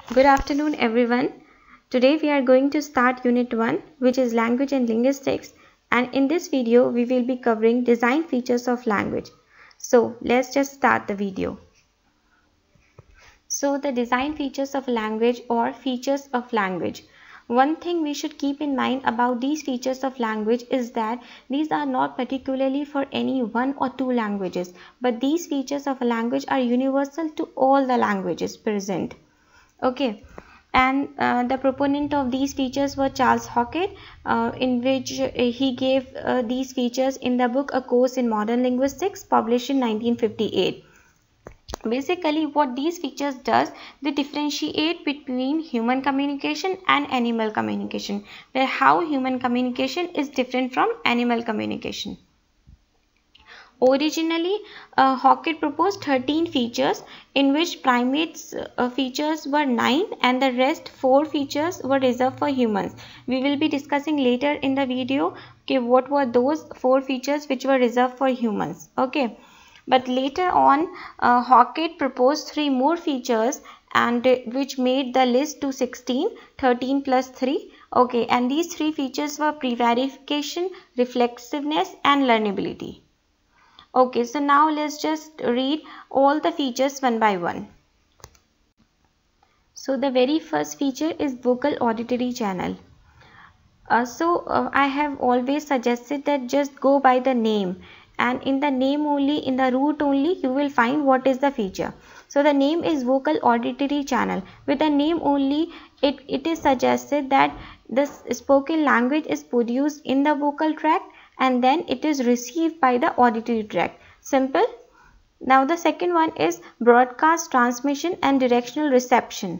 Good afternoon everyone. Today we are going to start Unit 1, which is Language and Linguistics, and in this video we will be covering design features of language. So let's just start the video. So the design features of language or features of language. One thing we should keep in mind about these features of language is that these are not particularly for any one or two languages, but these features of a language are universal to all the languages present. Okay, and the proponent of these features were Charles Hockett, in which he gave these features in the book A Course in Modern Linguistics, published in 1958. Basically what these features does, they differentiate between human communication and animal communication, where how human communication is different from animal communication. Originally, Hockett proposed 13 features, in which primates features were 9 and the rest 4 features were reserved for humans. We will be discussing later in the video what were those 4 features which were reserved for humans. Okay, but later on Hockett proposed 3 more features, and which made the list to 16, 13 plus 3. Okay, and these 3 features were prevarication, reflexiveness and learnability. Okay, so now let's just read all the features one by one. So the very first feature is vocal auditory channel. I have always suggested that just go by the name, and in the name only, in the root only, you will find what is the feature. So the name is vocal auditory channel. With the name only, it is suggested that this spoken language is produced in the vocal tract and then it is received by the auditory tract. Simple. Now the second one is broadcast transmission and directional reception.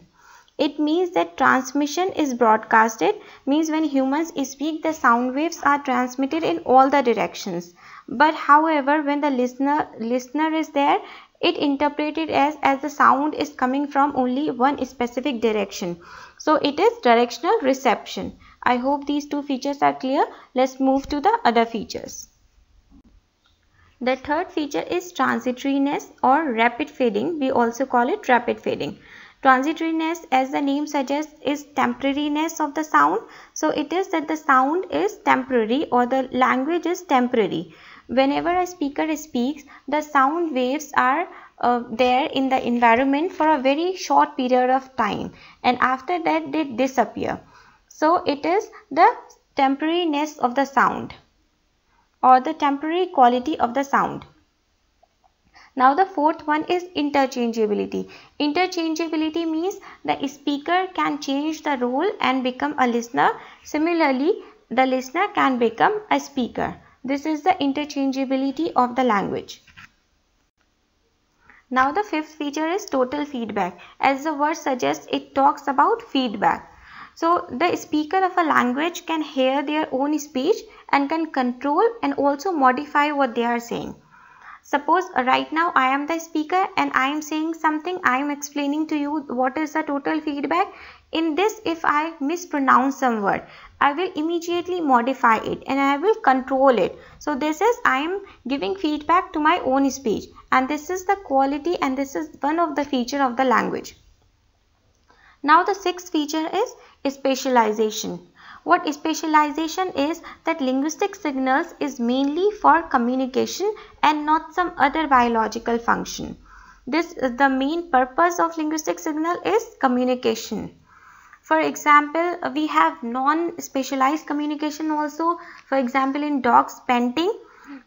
It means that transmission is broadcasted, means when humans speak, the sound waves are transmitted in all the directions. But however, when the listener is there, it interpreted as the sound is coming from only one specific direction. So it is directional reception. I hope these two features are clear. Let's move to the other features. The third feature is transitoriness or rapid fading. We also call it rapid fading. Transitoriness, as the name suggests, is temporariness of the sound. So it is that the sound is temporary or the language is temporary. Whenever a speaker speaks, the sound waves are there in the environment for a very short period of time, and after that they disappear. So it is the temporariness of the sound or the temporary quality of the sound. Now the fourth one is interchangeability. Interchangeability means the speaker can change the role and become a listener. Similarly, the listener can become a speaker. This is the interchangeability of the language. Now the fifth feature is total feedback. As the word suggests, it talks about feedback. So the speaker of a language can hear their own speech and can control and also modify what they are saying. Suppose right now I am the speaker and I am saying something, I am explaining to you what is the total feedback. In this, if I mispronounce some word, I will immediately modify it and I will control it. So this is, I am giving feedback to my own speech, and this is the quality and this is one of the feature of the language. Now the sixth feature is spatialization. What spatialization is, that linguistic signals is mainly for communication and not some other biological function. The main purpose of linguistic signal is communication. For example, we have non-specialized communication also. For example, in dogs panting,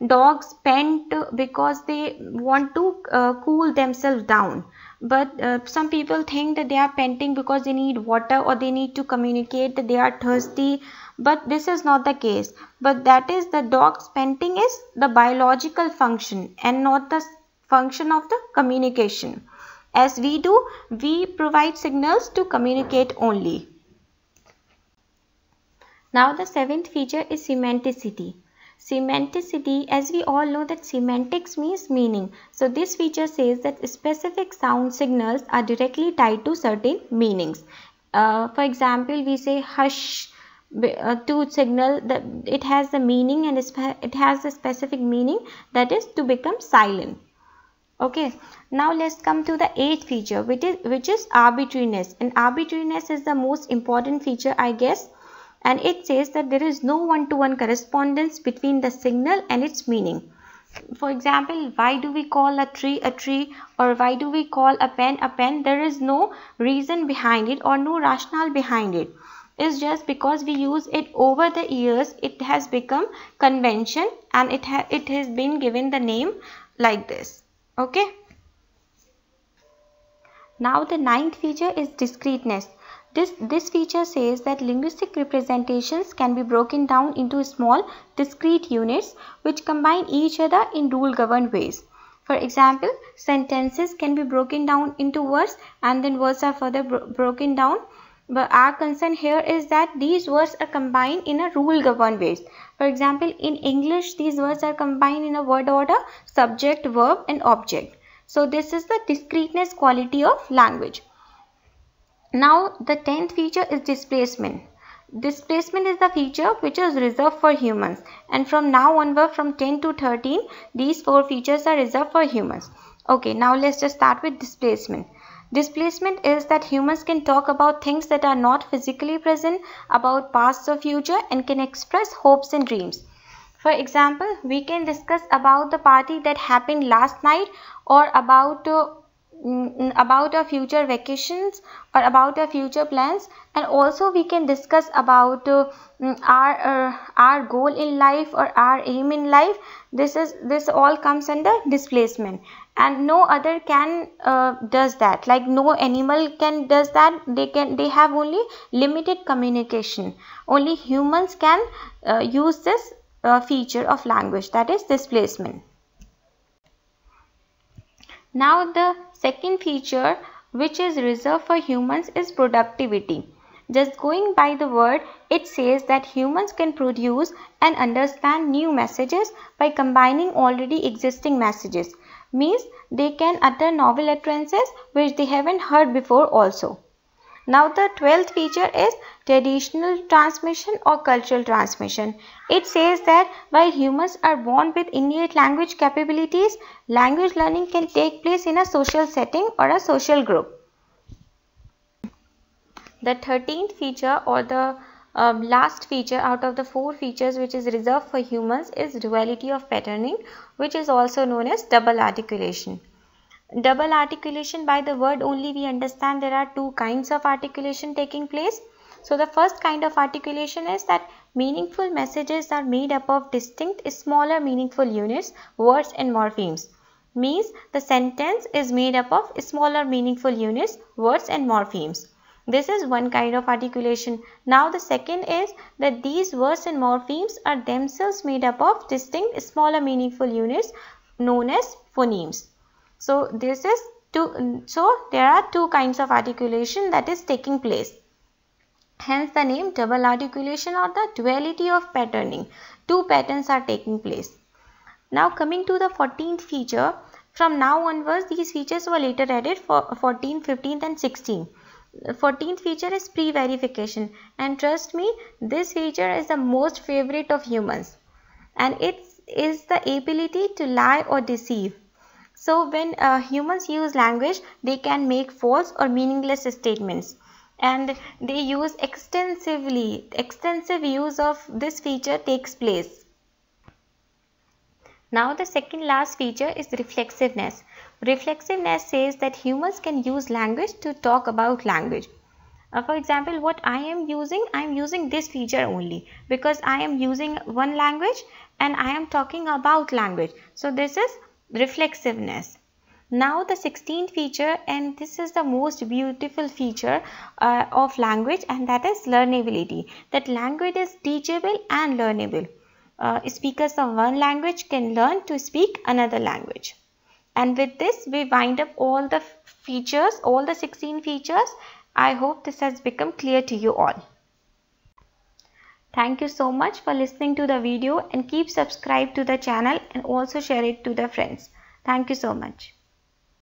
dogs pant because they want to cool themselves down. But some people think that they are panting because they need water or they need to communicate that they are thirsty. But this is not the case. But that is, the dog's panting is the biological function and not the function of the communication. As we do, we provide signals to communicate only. Now the seventh feature is semanticity. Semanticity, as we all know that semantics means meaning. So this feature says that specific sound signals are directly tied to certain meanings. For example, we say hush to signal that it has the meaning, and it has a specific meaning, that is to become silent. Okay, now let's come to the eighth feature, which is arbitrariness. And arbitrariness is the most important feature, I guess. And it says that there is no one-to-one correspondence between the signal and its meaning. For example, why do we call a tree, or why do we call a pen? There is no reason behind it or no rationale behind it. It's just because we use it over the years, it has become convention, and it has been given the name like this. Okay. Now the ninth feature is discreteness. This feature says that linguistic representations can be broken down into small discrete units which combine each other in rule-governed ways. For example, sentences can be broken down into words, and then words are further broken down. But our concern here is that these words are combined in a rule-governed ways. For example, in English, these words are combined in a word order: subject, verb, and object. So this is the discreteness quality of language. Now the 10th feature is displacement. Displacement is the feature which is reserved for humans, and from now onward, from 10 to 13, these 4 features are reserved for humans. Okay, now let's just start with displacement. Displacement is that humans can talk about things that are not physically present, about past or future, and can express hopes and dreams. For example, we can discuss about the party that happened last night, or about our future vacations, or about our future plans, and also we can discuss about our goal in life or our aim in life. This all comes under displacement, and no other can does that. Like no animal can does that. They have only limited communication. Only humans can use this feature of language, that is displacement. Now the second feature which is reserved for humans is productivity. Just going by the word, it says that humans can produce and understand new messages by combining already existing messages. Means they can utter novel utterances which they haven't heard before also. Now the 12th feature is traditional transmission or cultural transmission. It says that while humans are born with innate language capabilities, language learning can take place in a social setting or a social group. The 13th feature, or the last feature out of the 4 features which is reserved for humans, is duality of patterning, which is also known as double articulation. Double articulation, by the word only we understand there are 2 kinds of articulation taking place. So the first kind of articulation is that meaningful messages are made up of distinct smaller meaningful units, words and morphemes. Means the sentence is made up of smaller meaningful units, words and morphemes. This is one kind of articulation. Now the second is that these words and morphemes are themselves made up of distinct smaller meaningful units known as phonemes. So there are 2 kinds of articulation that is taking place. Hence the name double articulation or the duality of patterning. 2 patterns are taking place. Now coming to the 14th feature, from now onwards these features were later added for 14, 15 and 16. The 14th feature is pre-verification, and trust me, this feature is the most favorite of humans, and it is the ability to lie or deceive. So when humans use language, they can make false or meaningless statements, and they use extensive use of this feature takes place. Now the second last feature is reflexiveness. Reflexiveness says that humans can use language to talk about language. For example, what I am using this feature only because I am using one language and I am talking about language. So this is reflexiveness. Now the 16th feature, and this is the most beautiful feature of language, and that is learnability. That language is teachable and learnable. Speakers of one language can learn to speak another language. And with this we wind up all the features, all the 16 features. I hope this has become clear to you all. Thank you so much for listening to the video, and keep subscribed to the channel and also share it to the friends. Thank you so much.